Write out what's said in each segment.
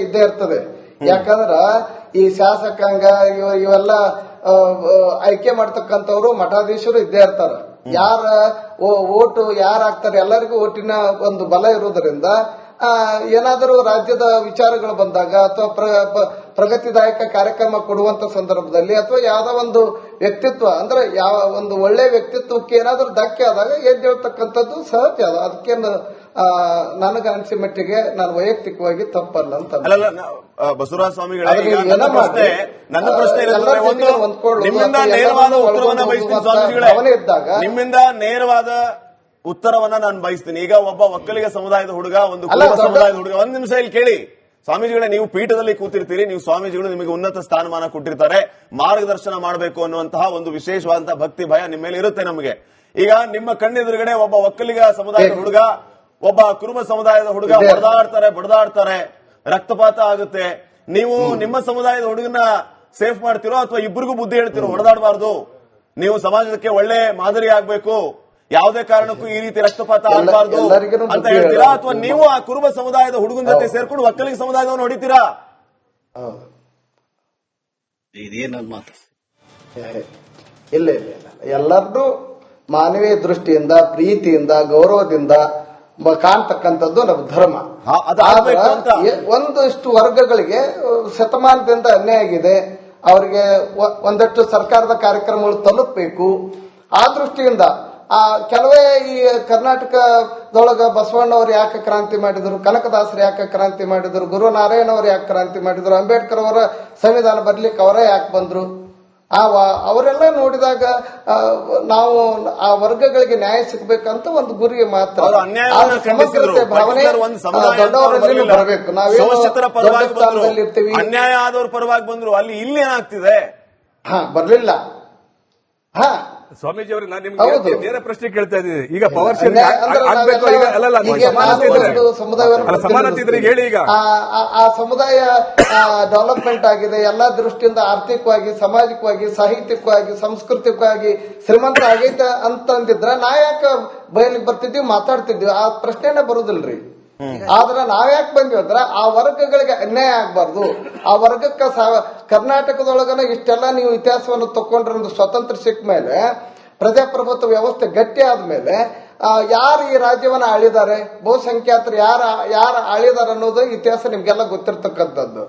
ಇದ್ದೇ ಇರ್ತದೆ. ಯಾಕಂದ್ರ ಈ ಶಾಸಕಾಂಗ ಇವೆಲ್ಲ ಆಯ್ಕೆ ಮಾಡ್ತಕ್ಕಂಥವ್ರು ಮಠಾಧೀಶರು ಇದ್ದೇ ಇರ್ತಾರ. ಯಾರ ಓಟು ಯಾರು ಹಾಕ್ತಾರೆ ಎಲ್ಲರಿಗೂ ಓಟಿನ ಒಂದು ಬಲ ಇರುವುದರಿಂದ ಏನಾದರೂ ರಾಜ್ಯದ ವಿಚಾರಗಳು ಬಂದಾಗ ಅಥವಾ ಪ್ರಗತಿದಾಯಕ ಕಾರ್ಯಕ್ರಮ ಕೊಡುವಂತ ಸಂದರ್ಭದಲ್ಲಿ ಅಥವಾ ಯಾವ್ದೋ ಒಂದು ವ್ಯಕ್ತಿತ್ವ ಅಂದ್ರೆ ಯಾವ ಒಂದು ಒಳ್ಳೆ ವ್ಯಕ್ತಿತ್ವಕ್ಕೆ ಏನಾದ್ರೂ ಧಕ್ಕೆ ಆದಾಗ ಎದ್ದೇಳ್ತಕ್ಕಂಥದ್ದು ಸಹಜ. ಅದಕ್ಕೇನು ನನಗ ಅನಿಸಿ ಮಟ್ಟಿಗೆ ನಾನು ವೈಯಕ್ತಿಕವಾಗಿ ತಪ್ಪಲ್ಲ ಅಂತ. ಬಸವರಾಜ ಸ್ವಾಮಿಗಳೇ, ನನ್ನ ಪ್ರಶ್ನೆ ನಿಮ್ಮಿಂದ ನೇರವಾದ ಉತ್ತರವನ್ನ ಬಯಸ್ತೀನಿ ಸ್ವಾಮೀಜಿಗಳೇ, ನಿಮ್ಮಿಂದ ನೇರವಾದ ಉತ್ತರವನ್ನ ನಾನು ಬಯಸ್ತೀನಿ. ಈಗ ಒಬ್ಬ ಒಕ್ಕಲಿಗ ಸಮುದಾಯದ ಹುಡುಗ, ಒಂದು ಕುರುಬ ಸಮುದಾಯದ ಹುಡುಗ, ಒಂದ್ ನಿಮಿಷ ಇಲ್ಲಿ ಕೇಳಿ ಸ್ವಾಮೀಜಿಗಳೇ, ನೀವು ಪೀಠದಲ್ಲಿ ಕೂತಿರ್ತೀರಿ, ನೀವು ಸ್ವಾಮೀಜಿಗಳು ನಿಮಗೆ ಉನ್ನತ ಸ್ಥಾನಮಾನ ಕೊಟ್ಟಿರ್ತಾರೆ, ಮಾರ್ಗದರ್ಶನ ಮಾಡಬೇಕು ಅನ್ನುವಂತಹ ಒಂದು ವಿಶೇಷವಾದಂತಹ ಭಕ್ತಿ ಭಯ ನಿಮ್ಮ ಮೇಲೆ ಇರುತ್ತೆ ನಮಗೆ. ಈಗ ನಿಮ್ಮ ಕಣ್ಣೆದುರುಗಡೆ ಒಬ್ಬ ಒಕ್ಕಲಿಗ ಸಮುದಾಯದ ಹುಡುಗ, ಒಬ್ಬ ಕುರುಬ ಸಮುದಾಯದ ಹುಡುಗ ಬಡದಾಡ್ತಾರೆ, ರಕ್ತಪಾತ ಆಗುತ್ತೆ. ನೀವು ನಿಮ್ಮ ಸಮುದಾಯದ ಹುಡುಗನ ಸೇಫ್ ಮಾಡ್ತಿರೋ ಅಥವಾ ಇಬ್ಬರಿಗೂ ಬುದ್ಧಿ ಹೇಳ್ತಿರೋ ಹೊಡೆದಾಡಬಾರ್ದು, ನೀವು ಸಮಾಜಕ್ಕೆ ಒಳ್ಳೆ ಮಾದರಿ ಆಗ್ಬೇಕು, ಯಾವುದೇ ಕಾರಣಕ್ಕೂ ಈ ರೀತಿ ರಕ್ತಪಾತ ಆಗಬಾರ್ದು ಅಂತ ಹೇಳ್ತೀರಾ, ಅಥವಾ ನೀವು ಆ ಕುರುಬ ಸಮುದಾಯದ ಹುಡುಗನ ಜೊತೆ ಸೇರ್ಕೊಂಡು ಒಕ್ಕಲಿಗ ಸಮುದಾಯದವನ್ನು ಹೊಡಿತೀರಾ? ಇಲ್ಲ, ಎಲ್ಲರನ್ನೂ ಮಾನವೀಯ ದೃಷ್ಟಿಯಿಂದ, ಪ್ರೀತಿಯಿಂದ, ಗೌರವದಿಂದ ಕಾಣ್ತಕ್ಕಂಥದ್ದು ನಮ್ಮ ಧರ್ಮ. ಒಂದಷ್ಟು ವರ್ಗಗಳಿಗೆ ಶತಮಾನದಿಂದ ಅನ್ಯಾಯ ಆಗಿದೆ, ಅವರಿಗೆ ಒಂದಷ್ಟು ಸರ್ಕಾರದ ಕಾರ್ಯಕ್ರಮಗಳು ತಲುಪಬೇಕು. ಆ ದೃಷ್ಟಿಯಿಂದ ಕೆಲವೇ ಈ ಕರ್ನಾಟಕದೊಳಗ ಬಸವಣ್ಣವ್ರು ಯಾಕೆ ಕ್ರಾಂತಿ ಮಾಡಿದ್ರು, ಕನಕದಾಸರು ಯಾಕೆ ಕ್ರಾಂತಿ ಮಾಡಿದ್ರು, ಗುರುನಾರಾಯಣ ಅವರು ಯಾಕೆ ಕ್ರಾಂತಿ ಮಾಡಿದ್ರು, ಅಂಬೇಡ್ಕರ್ ಅವರ ಸಂವಿಧಾನ ಬರ್ಲಿಕ್ಕೆ ಅವರೇ ಯಾಕೆ ಬಂದ್ರು, ಅವರೆಲ್ಲ ನೋಡಿದಾಗ ನಾವು ಆ ವರ್ಗಗಳಿಗೆ ನ್ಯಾಯ ಸಿಗಬೇಕಂತ ಒಂದು ಗುರಿಗೆ ಮಾತ್ರ ಸಮಗ್ರತೆ ಭಾವನೆ ದೊಡ್ಡವರಲ್ಲಿ ಬರಬೇಕು. ನಾವೇನು ಇರ್ತೀವಿ, ಅನ್ಯಾಯ ಆದವ್ರ ಪರವಾಗಿ ಬಂದ್ರು, ಅಲ್ಲಿ ಇಲ್ಲಿ ಏನಾಗ್ತಿದೆ ಬರ್ಲಿಲ್ಲ. ಸ್ವಾಮೀಜಿ ಅವರಿಗೆ ನಾನು ನಿಮ್ಗೆ ನೇರ ಪ್ರಶ್ನೆ ಕೇಳ್ತಾ ಇದ್ದೀನಿ. ಈಗ ಪವರ್ ಶೇರಿಂಗ್ ಆಗ್ಬೇಕು, ಸಮಾನತೆ ಇದ್ರೆ ಹೇಳಿ. ಈಗ ಆ ಸಮುದಾಯ ಡೆವಲಪ್ಮೆಂಟ್ ಆಗಿದೆ, ಎಲ್ಲಾ ದೃಷ್ಟಿಯಿಂದ ಆರ್ಥಿಕವಾಗಿ, ಸಾಮಾಜಿಕವಾಗಿ, ಸಾಹಿತ್ಯಿಕವಾಗಿ, ಸಾಂಸ್ಕೃತಿಕವಾಗಿ ಶ್ರೀಮಂತ ಆಗೈತೆ ಅಂತಂದಿದ್ರ ನಾ ಯಾಕೆ ಬಯಲಿಗೆ ಬರ್ತಿದ್ವಿ, ಮಾತಾಡ್ತಿದ್ವಿ, ಆ ಪ್ರಶ್ನೆನೇ ಬರುದಿಲ್ರಿ. ಆದ್ರೆ ನಾವ್ಯಾಕೆ ಬಂದ್ವಿ ಅಂದ್ರೆ ಆ ವರ್ಗಗಳಿಗೆ ಅನ್ಯಾಯ ಆಗ್ಬಾರ್ದು. ಆ ವರ್ಗಕ್ಕೆ ಕರ್ನಾಟಕದೊಳಗನ ಇಷ್ಟೆಲ್ಲ ನೀವು ಇತಿಹಾಸವನ್ನು ತಕೊಂಡ್ರೆ, ಒಂದು ಸ್ವತಂತ್ರ ಸಿಕ್ಕ ಮೇಲೆ, ಪ್ರಜಾಪ್ರಭುತ್ವ ವ್ಯವಸ್ಥೆ ಗಟ್ಟಿ ಆದ್ಮೇಲೆ ಯಾರು ಈ ರಾಜ್ಯವನ್ನ ಆಳಿದ್ದಾರೆ, ಬಹುಸಂಖ್ಯಾತರು ಯಾರ ಆಳಿದಾರೆ ಅನ್ನೋದು ಇತಿಹಾಸ ನಿಮ್ಗೆಲ್ಲ ಗೊತ್ತಿರ್ತಕ್ಕಂಥದ್ದು.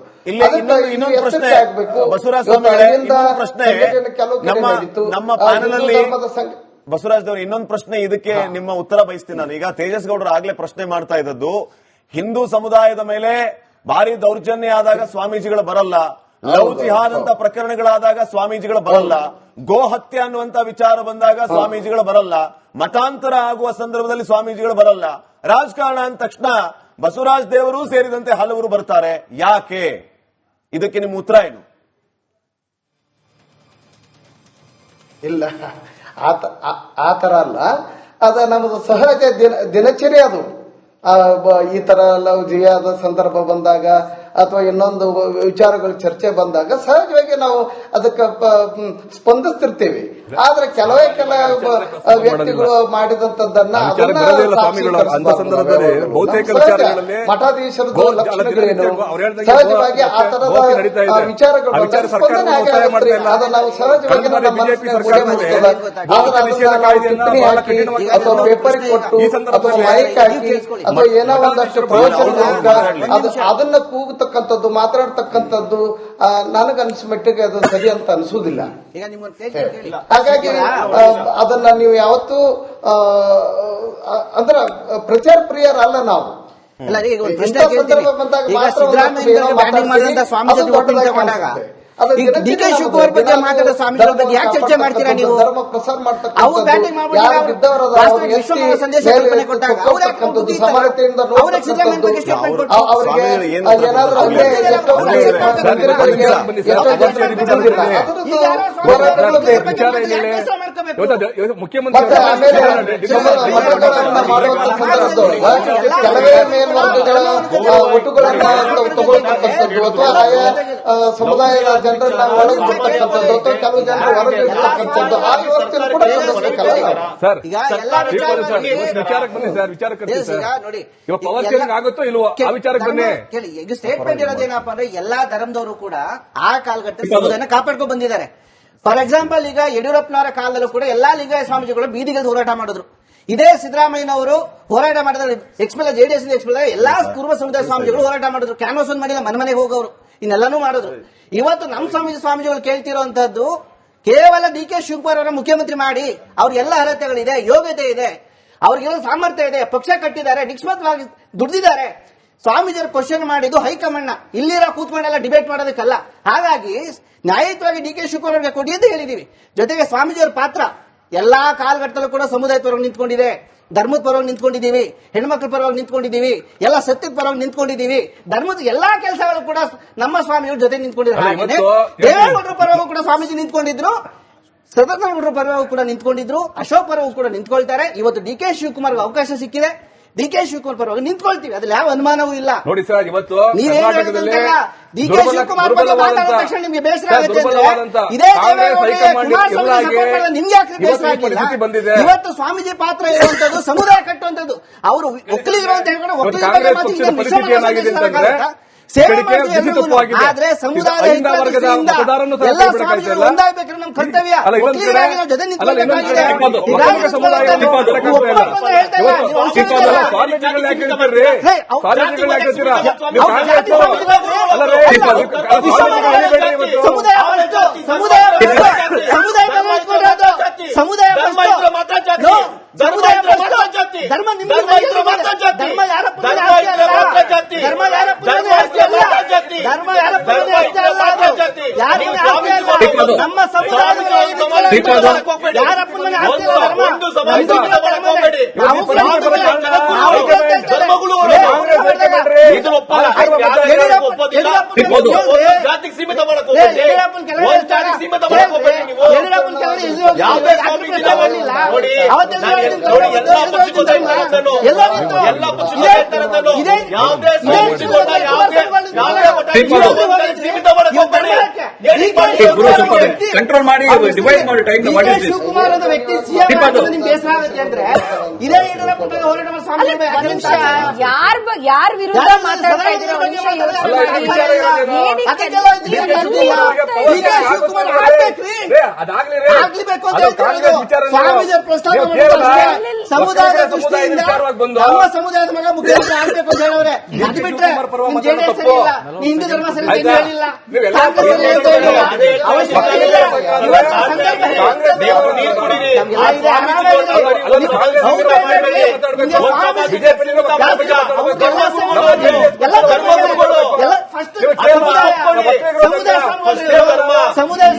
ಬಸವರಾಜ್ ಅವರು ಇನ್ನೊಂದು ಪ್ರಶ್ನೆ, ಇದಕ್ಕೆ ನಿಮ್ಮ ಉತ್ತರ ಬಯಸ್ತೀನಿ ನಾನು. ಈಗ ತೇಜಸ್ ಗೌಡರು ಆಗ್ಲೇ ಪ್ರಶ್ನೆ ಮಾಡ್ತಾ ಇದ್ದದ್ದು, ಹಿಂದೂ ಸಮುದಾಯದ ಮೇಲೆ ಭಾರಿ ದೌರ್ಜನ್ಯ ಆದಾಗ ಸ್ವಾಮೀಜಿಗಳು ಬರಲ್ಲ, ಲವ್ ಜಿಹಾದ್ ಅಂತ ಪ್ರಕರಣಗಳಾದಾಗ ಸ್ವಾಮೀಜಿಗಳು ಬರಲ್ಲ, ಗೋ ಹತ್ಯೆ ಅನ್ನುವಂತ ವಿಚಾರ ಬಂದಾಗ ಸ್ವಾಮೀಜಿಗಳು ಬರಲ್ಲ, ಮತಾಂತರ ಆಗುವ ಸಂದರ್ಭದಲ್ಲಿ ಸ್ವಾಮೀಜಿಗಳು ಬರಲ್ಲ, ರಾಜಕಾರಣ ಅಂದ ತಕ್ಷಣ ಬಸವರಾಜ ದೇವರು ಸೇರಿದಂತೆ ಹಲವರು ಬರ್ತಾರೆ, ಯಾಕೆ? ಇದಕ್ಕೆ ನಿಮ್ಮ ಉತ್ತರ ಏನು? ಇಲ್ಲ, ಆತರ ಅಲ್ಲ, ಅದ ನಮ್ದು ಸಹಜ ದಿನಚರಿ. ಅದು ಈ ತರ ಲವ್ ಜಿಯಾದ ಸಂದರ್ಭ ಬಂದಾಗ ಅಥವಾ ಇನ್ನೊಂದು ವಿಚಾರಗಳು ಚರ್ಚೆ ಬಂದಾಗ ಸಹಜವಾಗಿ ನಾವು ಅದಕ್ಕೆ ಸ್ಪಂದಿಸ್ತಿರ್ತೀವಿ. ಆದ್ರೆ ಕೆಲವೇ ವ್ಯಕ್ತಿಗಳು ಮಾಡಿದಂತದ್ದನ್ನ ಮಠಾಧೀಶರದ್ದು ಲಕ್ಷಣಗಳೇನು, ಸಹಜವಾಗಿ ಆ ತರದ ವಿಚಾರಗಳು ಅದು ನಾವು ಸಹಜವಾಗಿ ಟಿಪ್ಪಣಿ ಹಾಕಿ ಅಥವಾ ಪೇಪರ್ ಕೊಟ್ಟು ಅಥವಾ ಮೈಕ್ ಹಾಕಿ ಅಥವಾ ಏನೋ ಒಂದಷ್ಟು ಪ್ರವಚನ ಅದನ್ನ ಕೂಗತಕ್ಕಂಥದ್ದು, ಮಾತಾಡ್ತಕ್ಕಂಥದ್ದು ನನಗನ್ಸ ಮಟ್ಟಿಗೆ ಅದು ಸರಿ ಅಂತ ಅನಿಸುವುದಿಲ್ಲ. ಹಾಗಾಗಿ ಅದನ್ನ ನೀವು ಯಾವತ್ತೂ ಅಂದ್ರ ಪ್ರಚಾರ ಪ್ರಿಯರಲ್ಲ ನಾವು. ಸಂದರ್ಭ ಬಂದಾಗ ಡಿ ಕೆ ಶಿವಕುಮಾರ್ ಬಗ್ಗೆ ಮಾತಾಡೋ ಸ್ವಾಮಿಗಳ ಬಗ್ಗೆ ಯಾಕೆ ಚರ್ಚೆ ಮಾಡ್ತೀರಾ ನೀವು? ಧರ್ಮ ಪ್ರಸಾರ ಅವ್ರು ಬ್ಯಾಟಿಂಗ್ ಮಾಡ್ಬಿಟ್ಟು ಸಂದೇಶ ಕೊಟ್ಟಾಗ ಸಮಾನತೆಯಿಂದ ಮುಖ್ಯಮಂತ್ರಿ ಕೆಲವೇ ಮೇಲ್ವರ್ಗಗಳ ಒಟ್ಟುಗಳನ್ನ ತಗೊಳ್ತಕ್ಕಂಥದ್ದು, ಇರ್ಬೋದು ಅಥವಾ ಆಯಾ ಸಮುದಾಯದ ಜನರನ್ನ ಒಳಗೆ ಬಿಡ್ತಕ್ಕಂಥದ್ದು ಅಥವಾ ಕೆಲವು ಜನರು ಹೊರಗೆ ಇರ್ತಕ್ಕಂಥದ್ದು ಆ ವ್ಯವಸ್ಥೆ ಕೂಡ ಗಮನಿಸಬೇಕಲ್ಲ ಸರ್ ಈಗ ಎಲ್ಲಾ ವಿಚಾರಕ್ಕೆ ಬನ್ನಿ ಸರ್, ವಿಚಾರಕ್ಕೆ ಬರ್ತೀವಿ ಸರ್. ಈಗ ನೋಡಿ ಇವಾಗ ಪವರ್ ಶೇರಿಂಗ್ ಆಗುತ್ತೋ ಇಲ್ವೋ ಆ ವಿಚಾರಕ್ಕೆ ಬನ್ನಿ. ಕೇಳಿ, ಈಗ ಸ್ಟೇಟ್ಮೆಂಟ್ ಇರೋದೇನಪ್ಪ ಅಂದ್ರೆ ಎಲ್ಲಾ ಧರ್ಮದವರು ಕೂಡ ಆ ಕಾಲಘಟ್ಟ ಸಮುದಾಯನ ಕಾಪಾಡ್ಕೊಂಡು ಬಂದಿದ್ದಾರೆ. ಫಾರ್ ಎಕ್ಸಾಂಪಲ್, ಈಗ ಯಡಿಯೂರಪ್ಪನವರ ಕಾಲದಲ್ಲೂ ಕೂಡ ಎಲ್ಲಾ ಲಿಂಗಾಯತ ಸ್ವಾಮೀಜಿಗಳು ಬೀದಿಗೆ ಹೋರಾಟ ಮಾಡಿದ್ರು. ಇದೇ ಸಿದ್ದರಾಮಯ್ಯನವರು ಹೋರಾಟ ಮಾಡಿದ್ರೆ ಎಕ್ಸ್ಪೆಲ್ ಜೆಡಿಎಸ್ ಎಲ್ಲಾ ಕುರುಬ ಸಮುದಾಯ ಸ್ವಾಮೀಜಿಗಳು ಹೋರಾಟ ಮಾಡಿದ್ರು. ಕ್ಯಾನ್ವಾಸ್ ಒಂದ್ ಮಾಡಿಲ್ಲ, ಮನೆಗೆ ಹೋಗೋರು ಇನ್ನೆಲ್ಲಾನು ಮಾಡಿದ್ರು. ಇವತ್ತು ನಮ್ಮ ಸ್ವಾಮೀಜಿಗಳು ಕೇಳ್ತಿರೋಂಥದ್ದು ಕೇವಲ ಡಿ ಕೆ ಶಿವಕುಮಾರ್ ಅವರ ಮುಖ್ಯಮಂತ್ರಿ ಮಾಡಿ, ಅವ್ರಿಗೆಲ್ಲ ಅರ್ಹತೆಗಳಿದೆ, ಯೋಗ್ಯತೆ ಇದೆ, ಅವ್ರಿಗೆಲ್ಲ ಸಾಮರ್ಥ್ಯ ಇದೆ, ಪಕ್ಷ ಕಟ್ಟಿದ್ದಾರೆ, ನಿಷ್ಪಕ್ಷವಾಗಿ ದುಡ್ದಿದ್ದಾರೆ. ಸ್ವಾಮೀಜಿಯವರು ಕ್ವಶನ್ ಮಾಡಿದ್ದು ಹೈಕಮಾಂಡ್ ಇಲ್ಲಿರೋ ಕೂತ್ಕೊಂಡೆಲ್ಲ ಡಿಬೇಟ್ ಮಾಡೋದಕ್ಕಲ್ಲ. ಹಾಗಾಗಿ ನ್ಯಾಯಯುತವಾಗಿ ಡಿ ಕೆ ಶಿವಕುಮಾರ್ ಅವರಿಗೆ ಕೊಡಿ ಅಂತ ಹೇಳಿದೀವಿ. ಜೊತೆಗೆ ಸ್ವಾಮೀಜಿಯವರ ಪಾತ್ರ ಎಲ್ಲಾ ಕಾಲಘಟ್ಟದಲ್ಲೂ ಕೂಡ ಸಮುದಾಯದ ಪರವಾಗಿ ನಿಂತ್ಕೊಂಡಿದೆ, ಧರ್ಮದ ಪರವಾಗಿ ನಿಂತ್ಕೊಂಡಿದ್ದೀವಿ, ಹೆಣ್ಮಕ್ಳ ಪರವಾಗಿ ನಿಂತ್ಕೊಂಡಿದ್ದೀವಿ, ಎಲ್ಲ ಸತ್ಯದ ಪರವಾಗಿ ನಿಂತ್ಕೊಂಡಿದ್ದೀವಿ. ಧರ್ಮದ ಎಲ್ಲಾ ಕೆಲಸಗಳು ಕೂಡ ನಮ್ಮ ಸ್ವಾಮಿಗಳ ಜೊತೆ ನಿಂತ್ಕೊಂಡಿದ್ದಾರೆ. ದೇವೇಗೌಡರ ಪರವಾಗಿ ಕೂಡ ಸ್ವಾಮೀಜಿ ನಿಂತ್ಕೊಂಡಿದ್ರು, ಸದಾನಂದಗೌಡರ ಪರವಾಗಿ ಕೂಡ ನಿಂತ್ಕೊಂಡಿದ್ರು, ಅಶೋಕ್ ಪರವಾಗಿ ಕೂಡ ನಿಂತ್ಕೊಳ್ತಾರೆ. ಇವತ್ತು ಡಿ ಕೆ ಶಿವಕುಮಾರ್ಗೆ ಅವಕಾಶ ಸಿಕ್ಕಿದೆ, ಡಿ ಕೆ ಶಿವಕುಮಾರ್ ಪರವಾಗಿ ನಿಂತ್ಕೊಳ್ತೀವಿ, ಅದ್ರಲ್ಲಿ ಯಾವ ಅನುಮಾನವೂ ಇಲ್ಲ. ನೋಡಿ ಸರ್, ಇವತ್ತು ನೀವೇನು ಡಿ ಕೆ ಶಿವಕುಮಾರ್ ಬಗ್ಗೆ ಮಾತಾಡಿದ ತಕ್ಷಣ ನಿಮ್ಗೆ ಬೇಸರ ಆಗುತ್ತೆ ಅಂದ್ರೆ ಇದೇ ನಿಮ್ಗೆ ಯಾಕೆ ಬೇಸರ ಆಗಿಲ್ಲ? ಇವತ್ತು ಸ್ವಾಮೀಜಿ ಪಾತ್ರ ಇರುವಂತದ್ದು ಸಮುದಾಯ ಕಟ್ಟುವಂತದ್ದು. ಅವರು ಒಕ್ಕಲಿಗರು ಅಂತ ಹೇಳ್ಕೊಂಡು ಆದ್ರೆ ಸಮುದಾಯದ ಎಲ್ಲ ಸ್ವಾಮೀಜಿಗಳು ಒಂದಾಗಬೇಕಾದ್ರೆ ನಮ್ಮ ಕರ್ತವ್ಯ. ಒಕ್ಕಲಿಗರಾಗಿ ಜೊತೆ ನಿಂತ್ಕೊಳ್ಬೇಕಾಗಿದೆ. ಧರ್ಮ ನಿಮ್ಮ ಧರ್ಮ ಯಾರ ನಮ್ಮ ಜಾತಿಗೆ ಸೀಮಿತ ಮಾಡಕ್ಕೆ ಕಂಟ್ರೋಲ್ ಮಾಡಿ ಡಿವೈಡ್ ಮಾಡಿ ಟೈಮ್ ಶಿವಕುಮಾರ್ ಅನ್ನೋ ವ್ಯಕ್ತಿ ನಿಮ್ಗೆ ಬೇಸರ ಆಗುತ್ತೆ ಅಂದ್ರೆ ಇದೇ ಯಡಿಯೂರಪ್ಪ ಹೋರಾಟ ಯಾರ ವಿರುದ್ಧ ಮಾತಾಡ್ತಾ ಇದ್ದೀರಾ? ಆಗ್ಲಿಬೇಕು ಅಂತ ಸ್ವಾಮೀಜಿಯವರು ಪ್ರಸ್ತಾಪ ಸಮುದಾಯದ ದೃಷ್ಟಿಯಿಂದ ನಮ್ಮ ಸಮುದಾಯದ ಮಗ ಮುಖ್ಯಮಂತ್ರಿ ಆಗ್ಬೇಕು ಅಂತ ಹೇಳವ್ರೆ. ಅದು ಬಿಟ್ರೆ ಜೆಡಿಎಸ್ ಹಿಂದೂ ಧರ್ಮ ಸರಿ ಹೇಳಿಲ್ಲ, ಸಮುದಾಯ